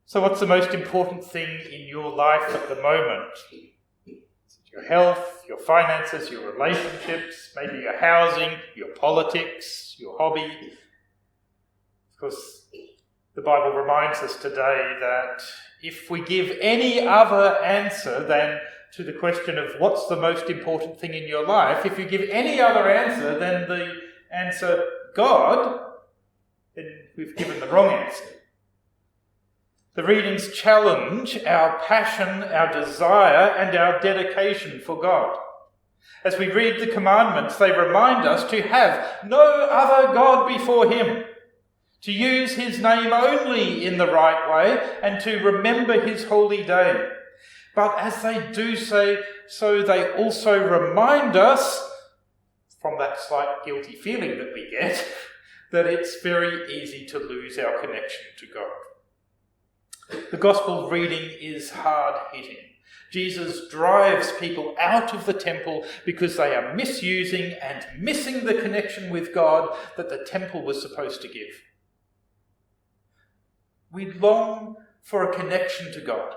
So what's the most important thing in your life at the moment? Is it your health, your finances, your relationships, maybe your housing, your politics, your hobby? Of course, the Bible reminds us today that if we give any other answer than to the question of what's the most important thing in your life, if you give any other answer than the answer God, then we've given the wrong answer. The readings challenge our passion, our desire, and our dedication for God. As we read the commandments, they remind us to have no other God before him, to use his name only in the right way, and to remember his holy day. But as they do so, they also remind us, from that slight guilty feeling that we get, that it's very easy to lose our connection to God. The gospel reading is hard-hitting. Jesus drives people out of the temple because they are misusing and missing the connection with God that the temple was supposed to give. We long for a connection to God,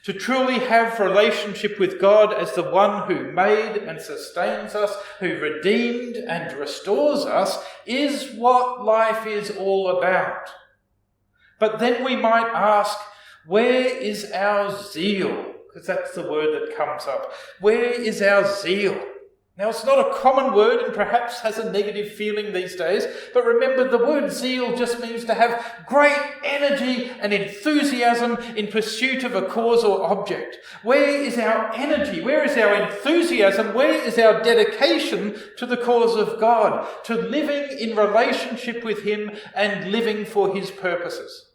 to truly have relationship with God as the one who made and sustains us, who redeemed and restores us, is what life is all about. But then we might ask, where is our zeal? Because that's the word that comes up. Where is our zeal? Now, it's not a common word and perhaps has a negative feeling these days, but remember, the word zeal just means to have great energy and enthusiasm in pursuit of a cause or object. Where is our energy? Where is our enthusiasm? Where is our dedication to the cause of God, to living in relationship with him and living for his purposes?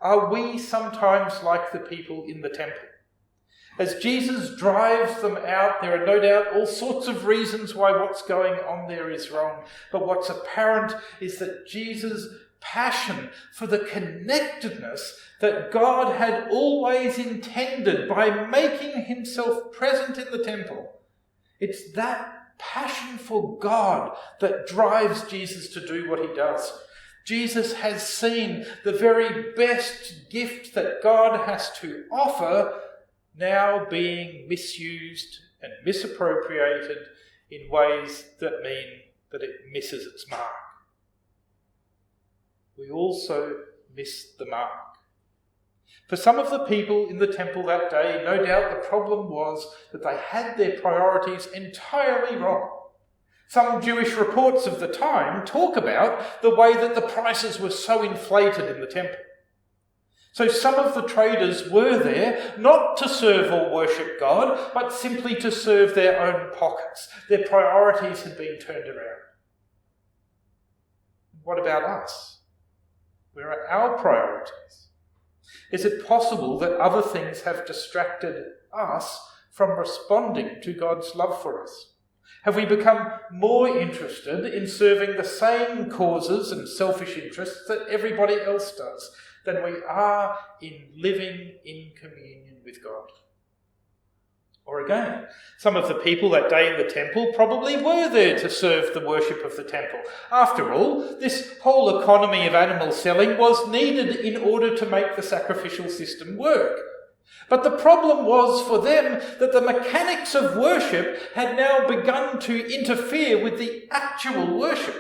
Are we sometimes like the people in the temple? As Jesus drives them out, there are no doubt all sorts of reasons why what's going on there is wrong. But what's apparent is that Jesus' passion for the connectedness that God had always intended by making himself present in the temple, it's that passion for God that drives Jesus to do what he does. Jesus has seen the very best gift that God has to offer now being misused and misappropriated in ways that mean that it misses its mark. We also miss the mark. For some of the people in the temple that day, no doubt the problem was that they had their priorities entirely wrong. Some Jewish reports of the time talk about the way that the prices were so inflated in the temple. So some of the traders were there not to serve or worship God, but simply to serve their own pockets. Their priorities had been turned around. What about us? Where are our priorities? Is it possible that other things have distracted us from responding to God's love for us? Have we become more interested in serving the same causes and selfish interests that everybody else does than we are in living in communion with God? Or again, some of the people that day in the temple probably were there to serve the worship of the temple. After all, this whole economy of animal selling was needed in order to make the sacrificial system work. But the problem was for them that the mechanics of worship had now begun to interfere with the actual worship.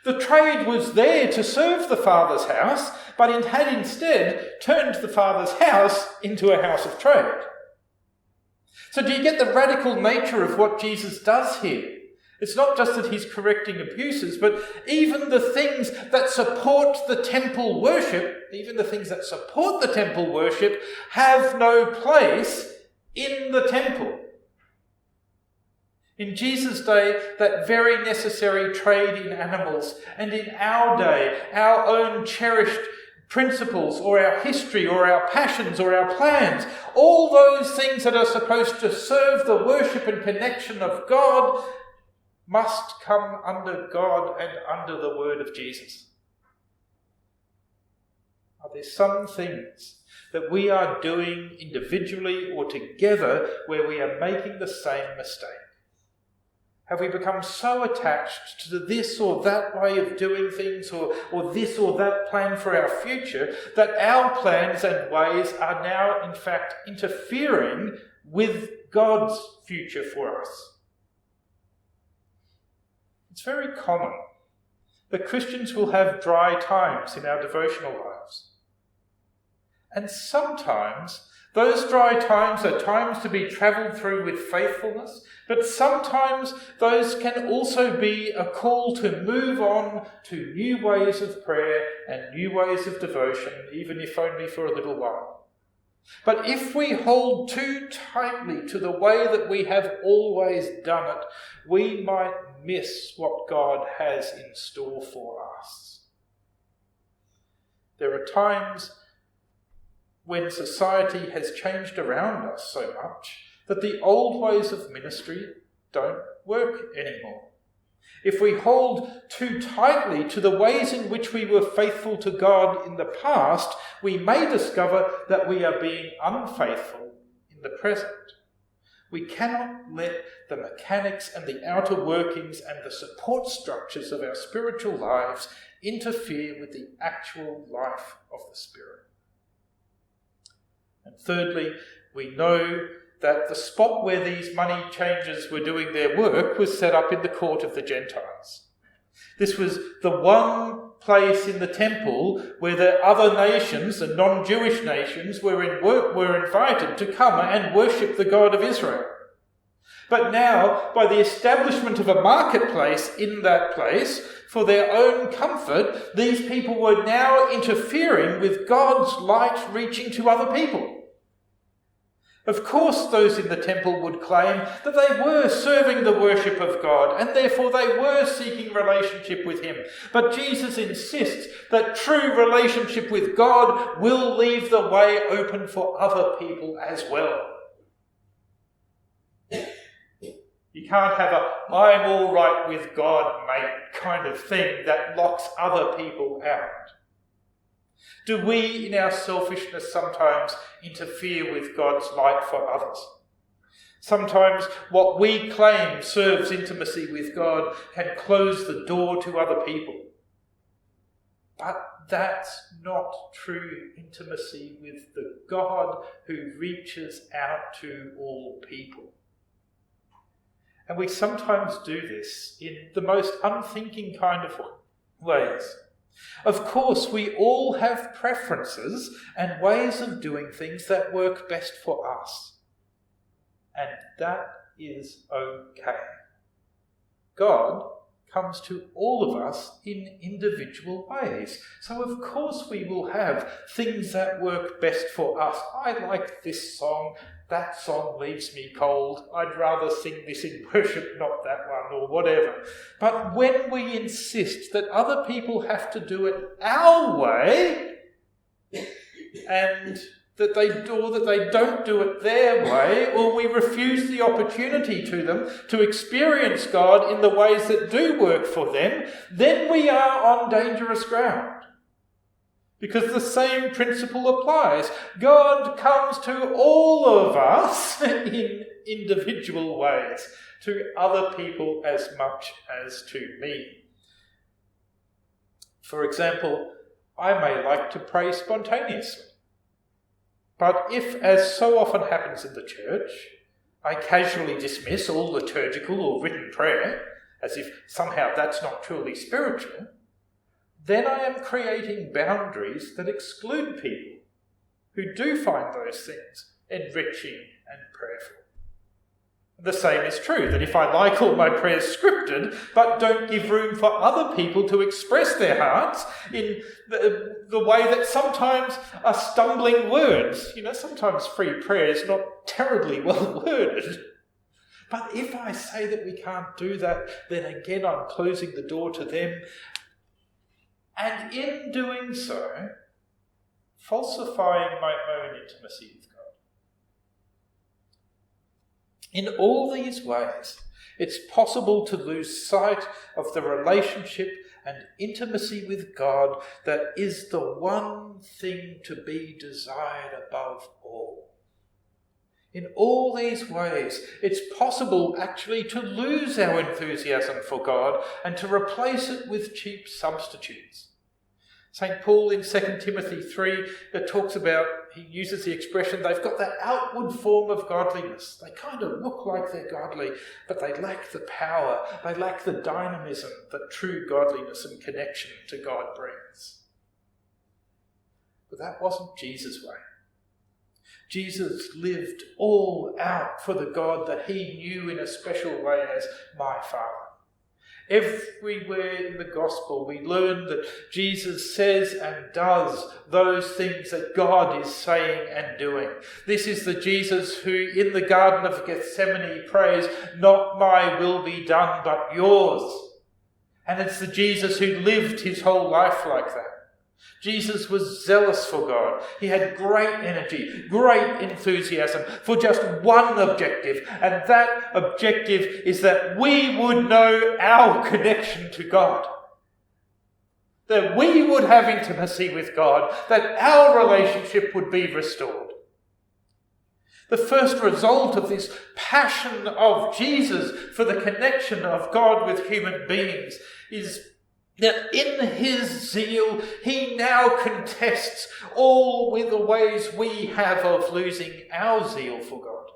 The trade was there to serve the Father's house, but it had instead turned the Father's house into a house of trade. So do you get the radical nature of what Jesus does here? It's not just that he's correcting abuses, but even the things that support the temple worship, have no place in the temple. In Jesus' day, that very necessary trade in animals, and in our day, our own cherished principles or our history or our passions or our plans, all those things that are supposed to serve the worship and connection of God must come under God and under the word of Jesus. Are there some things that we are doing individually or together where we are making the same mistake? Have we become so attached to this or that way of doing things or this or that plan for our future that our plans and ways are now in fact interfering with God's future for us? It's very common that Christians will have dry times in our devotional lives. And sometimes those dry times are times to be travelled through with faithfulness, but sometimes those can also be a call to move on to new ways of prayer and new ways of devotion, even if only for a little while. But if we hold too tightly to the way that we have always done it, we might miss what God has in store for us. There are times when society has changed around us so much that the old ways of ministry don't work anymore. If we hold too tightly to the ways in which we were faithful to God in the past, we may discover that we are being unfaithful in the present. We cannot let the mechanics and the outer workings and the support structures of our spiritual lives interfere with the actual life of the Spirit. And thirdly, we know that the spot where these money changers were doing their work was set up in the court of the Gentiles. This was the one place in the temple where the other nations, the non-Jewish nations, were invited to come and worship the God of Israel. But now, by the establishment of a marketplace in that place, for their own comfort, these people were now interfering with God's light reaching to other people. Of course, those in the temple would claim that they were serving the worship of God and therefore they were seeking relationship with him. But Jesus insists that true relationship with God will leave the way open for other people as well. You can't have a "I'm all right with God, mate" kind of thing that locks other people out. Do we, in our selfishness, sometimes interfere with God's light for others? Sometimes what we claim serves intimacy with God can close the door to other people. But that's not true intimacy with the God who reaches out to all people. And we sometimes do this in the most unthinking kind of ways. Of course, we all have preferences and ways of doing things that work best for us. And that is okay. God comes to all of us in individual ways. So of course we will have things that work best for us. I like this song. That song leaves me cold. I'd rather sing this in worship, not that one, or whatever. But when we insist that other people have to do it our way, and that they don't do it their way, or we refuse the opportunity to them to experience God in the ways that do work for them, then we are on dangerous ground. Because the same principle applies. God comes to all of us in individual ways, to other people as much as to me. For example, I may like to pray spontaneously. But if, as so often happens in the church, I casually dismiss all liturgical or written prayer, as if somehow that's not truly spiritual, then I am creating boundaries that exclude people who do find those things enriching and prayerful. The same is true, that if I like all my prayers scripted, but don't give room for other people to express their hearts in the way that sometimes are stumbling words. Sometimes free prayer is not terribly well worded. But if I say that we can't do that, then again I'm closing the door to them. And in doing so, falsifying my own intimacy with God. In all these ways, it's possible to lose sight of the relationship and intimacy with God that is the one thing to be desired above all. In all these ways, it's possible actually to lose our enthusiasm for God and to replace it with cheap substitutes. St. Paul in 2 Timothy 3 talks about, he uses the expression, they've got that outward form of godliness. They kind of look like they're godly, but they lack the power, they lack the dynamism that true godliness and connection to God brings. But that wasn't Jesus' way. Jesus lived all out for the God that he knew in a special way as my Father. Everywhere in the gospel we learn that Jesus says and does those things that God is saying and doing. This is the Jesus who in the Garden of Gethsemane prays, "Not my will be done, but yours." And it's the Jesus who lived his whole life like that. Jesus was zealous for God. He had great energy, great enthusiasm for just one objective, and that objective is that we would know our connection to God. That we would have intimacy with God, that our relationship would be restored. The first result of this passion of Jesus for the connection of God with human beings is that in his zeal, he now contests all with the ways we have of losing our zeal for God.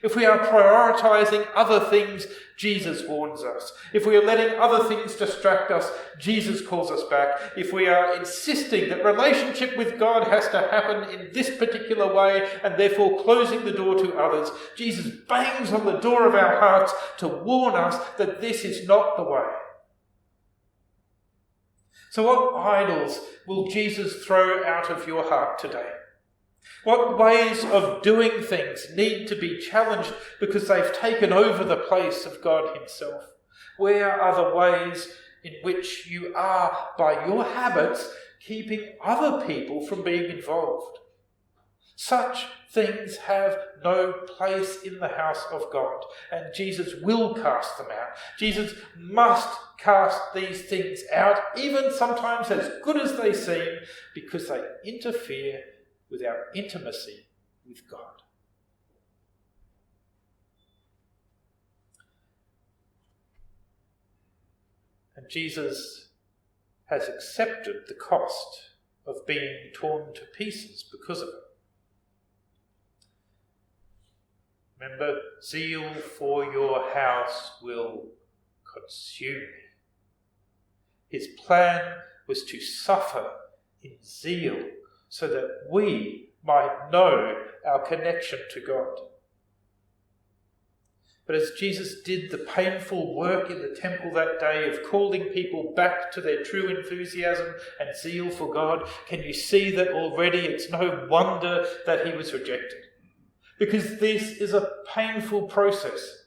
If we are prioritising other things, Jesus warns us. If we are letting other things distract us, Jesus calls us back. If we are insisting that relationship with God has to happen in this particular way and therefore closing the door to others, Jesus bangs on the door of our hearts to warn us that this is not the way. So what idols will Jesus throw out of your heart today? What ways of doing things need to be challenged because they've taken over the place of God himself? Where are the ways in which you are, by your habits, keeping other people from being involved? Such things have no place in the house of God, and Jesus will cast them out. Jesus must cast these things out, even sometimes as good as they seem, because they interfere with our intimacy with God. And Jesus has accepted the cost of being torn to pieces because of it. Remember, zeal for your house will consume me. His plan was to suffer in zeal so that we might know our connection to God. But as Jesus did the painful work in the temple that day of calling people back to their true enthusiasm and zeal for God, can you see that already it's no wonder that he was rejected? Because this is a painful process.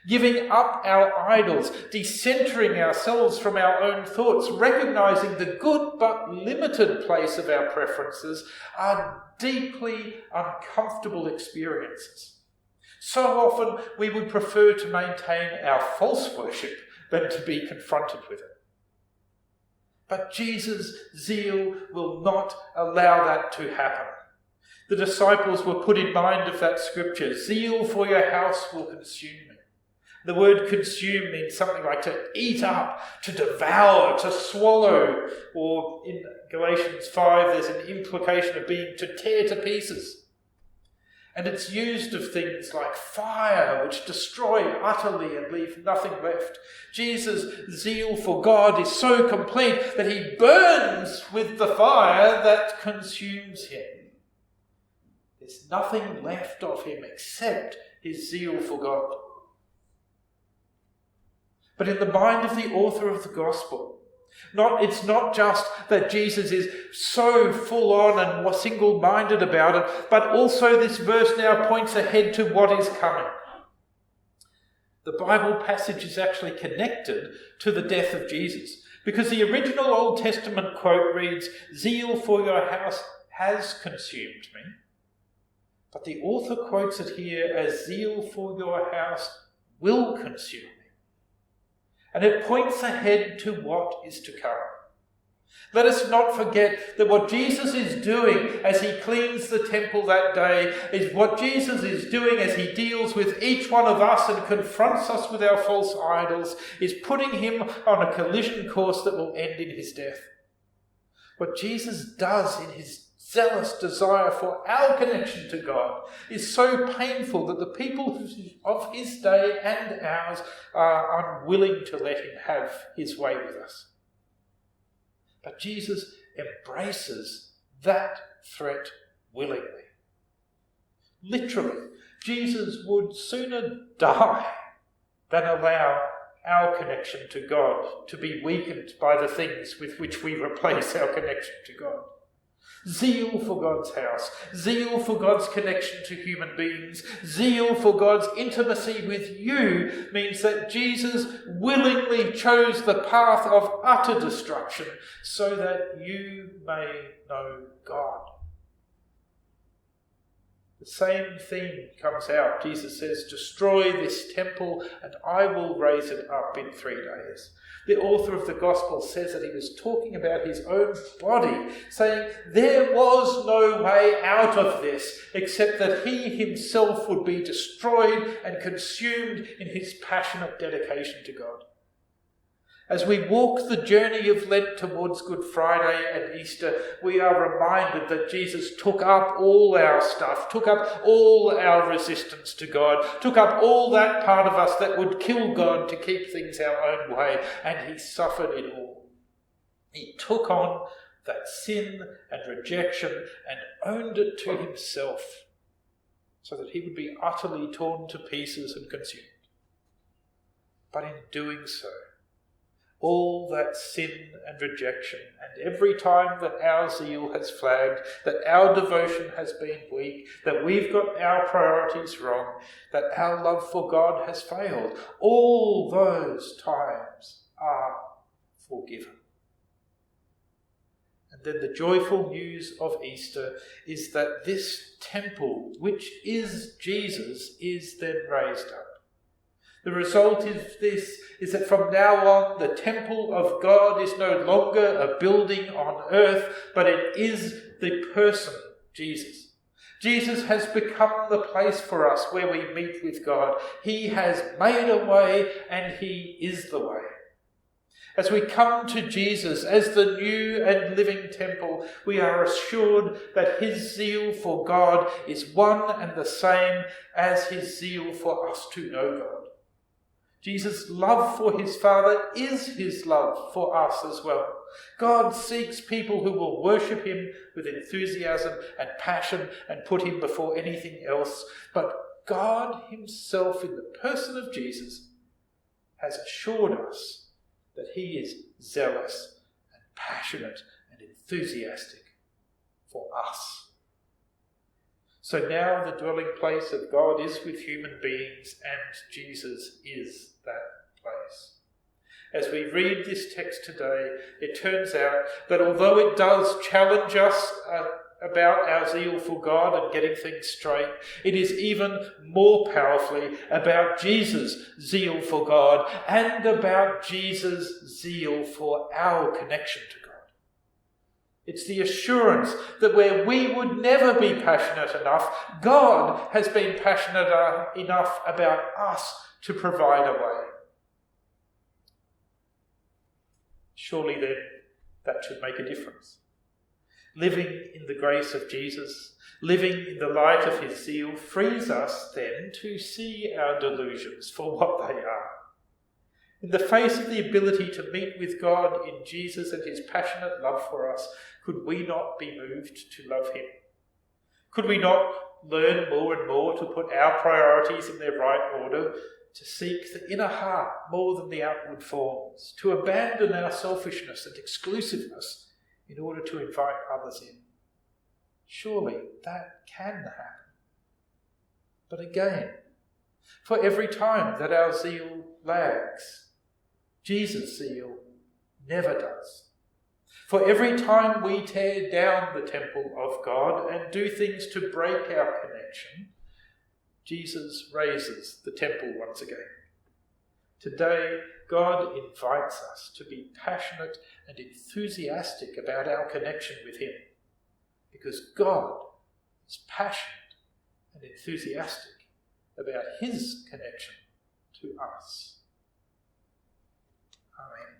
Giving up our idols, decentering ourselves from our own thoughts, recognizing the good but limited place of our preferences are deeply uncomfortable experiences. So often we would prefer to maintain our false worship than to be confronted with it. But Jesus' zeal will not allow that to happen. The disciples were put in mind of that scripture, "Zeal for your house will consume me." The word consume means something like to eat up, to devour, to swallow, or in Galatians 5 there's an implication of being to tear to pieces. And it's used of things like fire, which destroy utterly and leave nothing left. Jesus' zeal for God is so complete that he burns with the fire that consumes him. There's nothing left of him except his zeal for God. But in the mind of the author of the gospel, it's not just that Jesus is so full on and single-minded about it, but also this verse now points ahead to what is coming. The Bible passage is actually connected to the death of Jesus, because the original Old Testament quote reads, "Zeal for your house has consumed me." But the author quotes it here as "Zeal for your house will consume me." And it points ahead to what is to come. Let us not forget that what Jesus is doing as he cleans the temple that day is what Jesus is doing as he deals with each one of us and confronts us with our false idols, is putting him on a collision course that will end in his death. What Jesus does in his zealous desire for our connection to God is so painful that the people of his day and ours are unwilling to let him have his way with us. But Jesus embraces that threat willingly. Literally, Jesus would sooner die than allow our connection to God to be weakened by the things with which we replace our connection to God. Zeal for God's house, zeal for God's connection to human beings, zeal for God's intimacy with you means that Jesus willingly chose the path of utter destruction so that you may know God. The same theme comes out. Jesus says, "Destroy this temple and I will raise it up in 3 days." The author of the Gospel says that he was talking about his own body, saying there was no way out of this except that he himself would be destroyed and consumed in his passionate dedication to God. As we walk the journey of Lent towards Good Friday and Easter, we are reminded that Jesus took up all our stuff, took up all our resistance to God, took up all that part of us that would kill God to keep things our own way, and he suffered it all. He took on that sin and rejection and owned it to himself so that he would be utterly torn to pieces and consumed. But in doing so, all that sin and rejection, and every time that our zeal has flagged, that our devotion has been weak, that we've got our priorities wrong, that our love for God has failed, all those times are forgiven. And then the joyful news of Easter is that this temple, which is Jesus, is then raised up. The result is that from now on, the temple of God is no longer a building on earth, but it is the person, Jesus. Jesus has become the place for us where we meet with God. He has made a way, and he is the way. As we come to Jesus as the new and living temple, we are assured that his zeal for God is one and the same as his zeal for us to know God. Jesus' love for his Father is his love for us as well. God seeks people who will worship him with enthusiasm and passion and put him before anything else. But God himself, in the person of Jesus, has assured us that he is zealous and passionate and enthusiastic for us. So now the dwelling place of God is with human beings, and Jesus is that place. As we read this text today, it turns out that although it does challenge us about our zeal for God and getting things straight, it is even more powerfully about Jesus' zeal for God and about Jesus' zeal for our connection to God. It's the assurance that where we would never be passionate enough, God has been passionate enough about us to provide a way. Surely then, that should make a difference. Living in the grace of Jesus, living in the light of his zeal, frees us then to see our delusions for what they are. In the face of the ability to meet with God in Jesus and his passionate love for us, could we not be moved to love him? Could we not learn more and more to put our priorities in their right order, to seek the inner heart more than the outward forms, to abandon our selfishness and exclusiveness in order to invite others in? Surely that can happen. But again, for every time that our zeal lags, Jesus' zeal never does. For every time we tear down the temple of God and do things to break our connection, Jesus raises the temple once again. Today, God invites us to be passionate and enthusiastic about our connection with him, because God is passionate and enthusiastic about his connection to us. Amen.